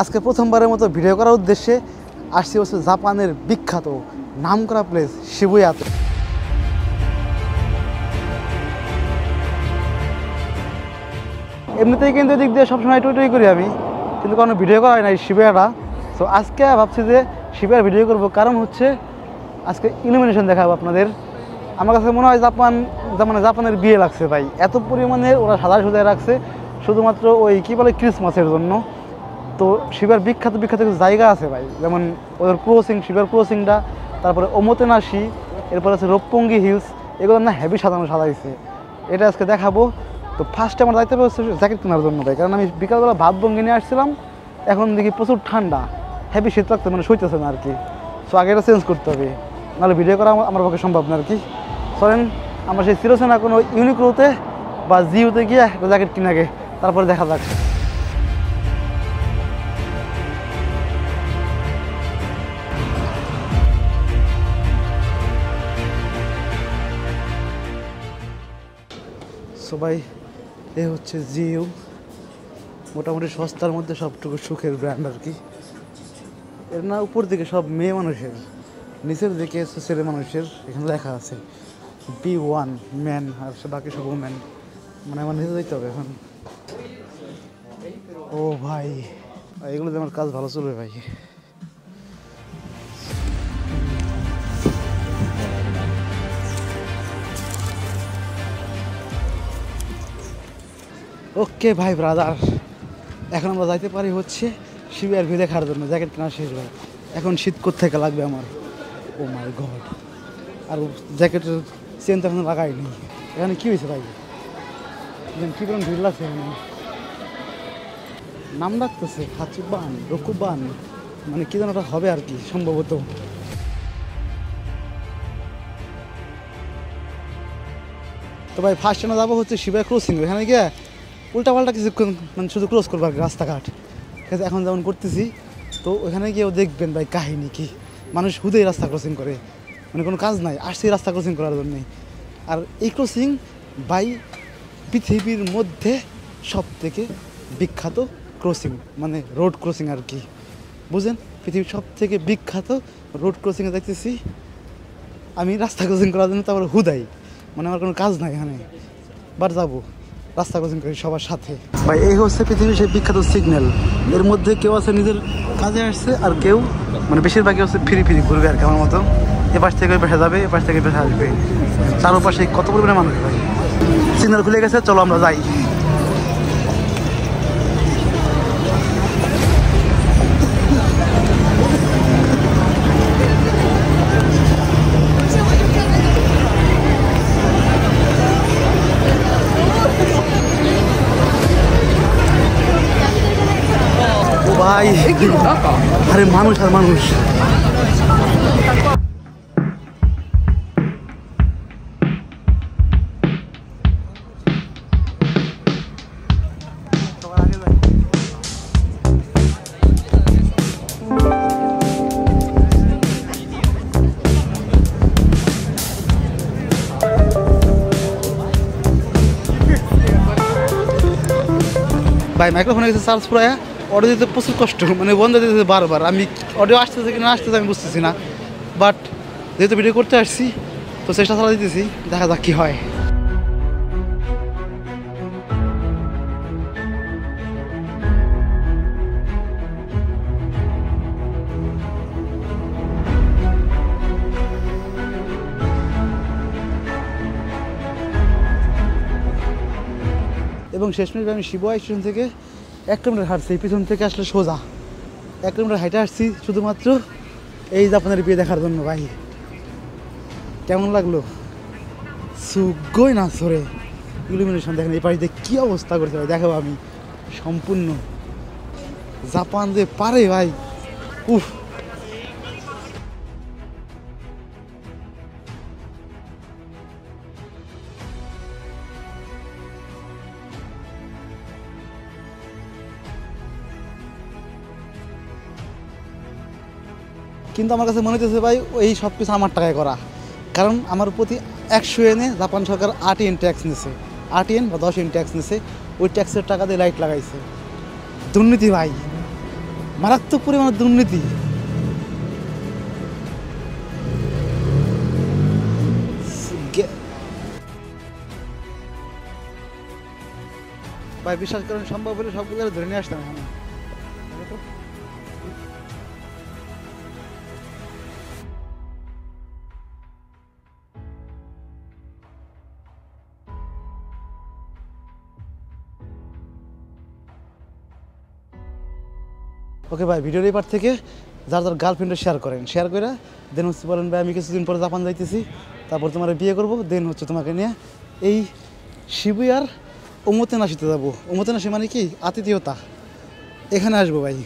আজকে প্রথমবারের মতো ভিডিও করার উদ্দেশ্যে আসছি হচ্ছে জাপানের বিখ্যাত নামকরা প্লেস শিবুয়াতে। এমনিতেই কিন্তু এদিক দিয়ে সবসময় টুই করি আমি, কিন্তু কোনো ভিডিও করা হয় না এই শিবুয়াটা। সো আজকে ভাবছি যে শিবুয়ার ভিডিও করব, কারণ হচ্ছে আজকে ইলুমিনেশন দেখাবো আপনাদের। আমার কাছে মনে হয় জাপানের বিয়ে লাগছে ভাই, এত পরিমাণে ওরা সাজায় রাখছে শুধুমাত্র ওই কী বলে ক্রিসমাসের জন্য। তো শিবের বিখ্যাত কিছু জায়গা আছে ভাই, যেমন ওদের ক্রসিং, শিবের ক্রসিংটা, তারপরে ওমোতেনাশি, এরপর আছে রোপ্পঙ্গি হিলস, এগুলো না হেভি সাজাইছে। এটা আজকে দেখাবো। তো ফার্স্টে আমার দায়িত্ব হচ্ছে জ্যাকেট কেনার জন্য ভাই, কারণ আমি বিকালবেলা ভাত ভঙ্গি নিয়ে আসছিলাম, এখন দেখি প্রচুর ঠান্ডা, হেভি শীত লাগছে, মানে সইতেছে না আর কি। সো আগে এটা চেঞ্জ করতে হবে, নাহলে ভিডিও করা আমার পক্ষে সম্ভব না আর কি। চলেন আমরা সেই চিরচেনা কোনো ইউনিক্লোতে বা জিওতে গিয়ে একটা জ্যাকেট কিনে আগে, তারপরে দেখা যাক। সবাই এ হচ্ছে জিও, মোটামুটি সস্তার মধ্যে সবটুকু সুখের ব্র্যান্ড আর কি। এর না উপর দিকে সব মেয়ে মানুষের, নিচের দিকে ছেলে মানুষের, এখানে লেখা আছে B1 ম্যান, আর বাকি সব ওম্যান। মানে আমার নিচে দিতে হবে এখন। ও ভাই, এগুলোতে আমার কাজ ভালো চলবে ভাই। ওকে ভাই ব্রাদার, এখন আমরা যাইতে পারি হচ্ছে শিবিয়ার ভিউ দেখার জন্য। জ্যাকেট কেনা শেষ ভাই, এখন শীত কোত্থেকে লাগবে আমার। ও মাই গড, আর জ্যাকেটের চেন তো এখন লাগাইনি। এখানে কী হয়েছে ভাই, কী করুন ভিড় লাগছে এখানে, নাম ডাকতেছে হাচুবান রকুবান, মানে কী যেন ওটা হবে আর কি সম্ভবত। তো ভাই ফার্স্টে না যাবো হচ্ছে শিবিয়া ক্রসিং, এখানে গিয়ে উল্টাপাল্টা কিছুক্ষণ মানে শুধু ক্রস করবো আর কি, রাস্তাঘাট। ঠিক আছে, এখন যেমন করতেছি, তো ওখানে গিয়েও দেখবেন ভাই কাহিনী কি, মানুষ হুদেই রাস্তা ক্রসিং করে, মানে কোনো কাজ নাই, আসছে রাস্তা ক্রসিং করার জন্যই। আর এই ক্রসিং ভাই পৃথিবীর মধ্যে সব থেকে বিখ্যাত ক্রসিং, মানে রোড ক্রসিং আর কি, বুঝলেন? পৃথিবীর সব থেকে বিখ্যাত রোড ক্রসিংয়ে দেখতেছি আমি রাস্তা ক্রসিং করার জন্য, তারপরে হুদাই, মানে আমার কোনো কাজ নাই এখানে, বাট যাবো রাস্তা ক্রসিং করি সবার সাথে। ভাই এই হচ্ছে পৃথিবীর সেই বিখ্যাত সিগন্যাল, এর মধ্যে কেউ আছে নিজের কাজে আসছে, আর কেউ মানে বেশিরভাগই হচ্ছে ফ্রি ঘুরবে আর কি আমার মতো। এপাশ থেকে ওই পাশে যাবে, এপাশ থেকে পেশে আসবে, চারপাশে কত পরিমাণে মানুষ ভাই। সিগন্যাল খুলে গেছে, চলো আমরা যাই। ভাই আরে মানুষ আর মানুষ। ভাই মাইক্রোফোনে গেছে চার্জ পুরায়, অডিও দিতে প্রচুর কষ্ট, মানে বন্ধ দিতেছে বারবার। আমি অডিও আসতেছে কিনা আসতেছে আমি বুঝতেছি না, বাট যেহেতু ভিডিও করতে আসছি তো চেষ্টা চালা দিতেছি, দেখা যাক কী হয়। এবং শেষমেশ আমি শিবুয়া স্টেশন থেকে 1 কিলোমিটার হাঁটছি, পিছন থেকে আসলে সোজা 1 কিলোমিটার হাইটে আসছি শুধুমাত্র এই জাপানের বিয়ে দেখার জন্য। ভাই কেমন লাগলো, সুগই না সরে ইলুমিনেশন দেখেন, এই পাশে কী অবস্থা করছে ভাই, দেখাবো আমি সম্পূর্ণ জাপান যে পারে ভাই, উফ। কিন্তু আমার কাছে মনে হচ্ছে ভাই এই সব কিছু আমার টাকায় করা, কারণ আমার প্রতি 100 এনে জাপান সরকার 8 ইন ট্যাক্স নিছে, 8 ইন বা 10 ইন ট্যাক্স নিছে, ওই ট্যাক্সের টাকা দিয়ে লাইট লাগাইছে। দুর্নীতি ভাই, মারাত্মক পরিমাণে দুর্নীতি। ভাই বিশ্বাস করেন, সম্ভব হলে সবগুলো ধরে নিয়ে আসতাম এখন। ওকে ভাই, ভিডিওর এই পার থেকে যার যার গার্লফ্রেন্ডে শেয়ার করেন, শেয়ার করে দেন হচ্ছে বলেন ভাই আমি কিছুদিন পরে জাপান যাইতেছি, তারপর তোমার বিয়ে করবো, দেন হচ্ছে তোমাকে নিয়ে এই শিবুয়ার ওমোতেনাশিতে যাবো। ওমোতেনাশি মানে কি আতিথেয়তা, এখানে আসবো ভাই,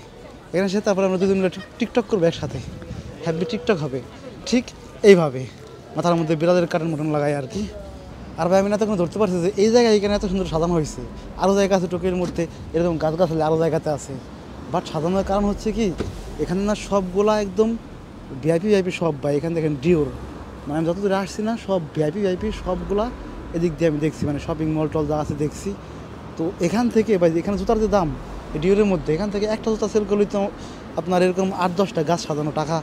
এখানে এসে তারপর আমরা দুজন মিলে টিকটক করবো একসাথে, হ্যাপি টিকটক হবে ঠিক এইভাবে, মাথার মধ্যে বিড়ালের কাটের মতন লাগাই আর কি। আর ভাই আমি না তখন ধরতে পারছি যে এই জায়গায় এখানে এত সুন্দর সাজানো হয়েছে, আরও জায়গা আছে টোকের মধ্যে এরকম গাছগাছালি আরও জায়গাতে আছে, বাট সাজানোর কারণ হচ্ছে কি এখানে না সবগুলা একদম ভিআইপি সব ভাই। এখানে দেখেন ডিওর, মানে আমি যত দূরে আসছি না সব ভিআইপি সবগুলা এদিক দিয়ে আমি দেখছি, মানে শপিং মল টল যা আছে দেখছি। তো এখান থেকে ভাই এখানে জুতার যে দাম ডিওরের মধ্যে, এখান থেকে একটা জুতা সেল করলে তো আপনার এরকম 8-10টা গাছ সাজানো টাকা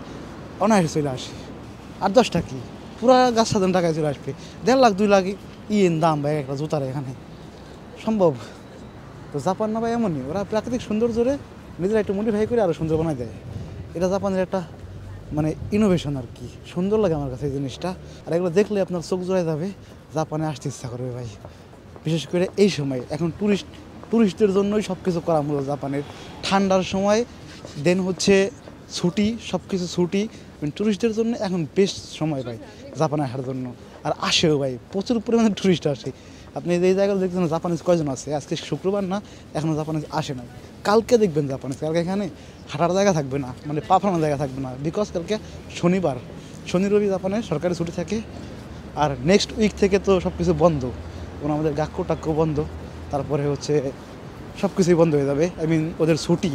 অনায়াসে চলে আসে। 8-10টা কি পুরা গাছ সাজানো টাকায় চলে আসবে, 1.5 লাখ 2 লাখ দাম ভাই একটা জুতার এখানে সম্ভব। তো জাপান না ভাই এমনই, ওরা প্রাকৃতিক সৌন্দর্যরে নিজেরা একটু মডিফাই করে আরও সুন্দর বানায় দেয়। এটা জাপানের একটা মানে ইনোভেশন আর কি, সুন্দর লাগে আমার কাছে এই জিনিসটা। আর এগুলো দেখলে আপনার চোখ জোড়ায় যাবে, জাপানে আসতে ইচ্ছা করবে ভাই। বিশেষ করে এই সময় এখন ট্যুরিস্টদের জন্যই সব কিছু করা মূলত জাপানের। ঠান্ডার সময় দেন হচ্ছে ছুটি, সব কিছু ছুটি, ট্যুরিস্টদের জন্য এখন বেস্ট সময় ভাই জাপানে আসার জন্য। আর আসেও ভাই, প্রচুর পরিমাণে ট্যুরিস্ট আসে। আপনি এই জায়গায় দেখছেন জাপানিজ কয়জন আছে, আজকে শুক্রবার না, এখনও জাপানিজ আসে না। কালকে দেখবেন জাপানিজ, কালকে এখানে হাঁটার জায়গা থাকবে না, মানে পা ফেলানোর জায়গা থাকবে না, বিকজ কালকে শনিবার, শনি রবি জাপানে সরকারি ছুটি থাকে। আর নেক্সট উইক থেকে তো সব কিছু বন্ধ, এবং আমাদের গাক্কু টাক্কু বন্ধ, তারপরে হচ্ছে সব কিছুই বন্ধ হয়ে যাবে, আই মিন ওদের ছুটি।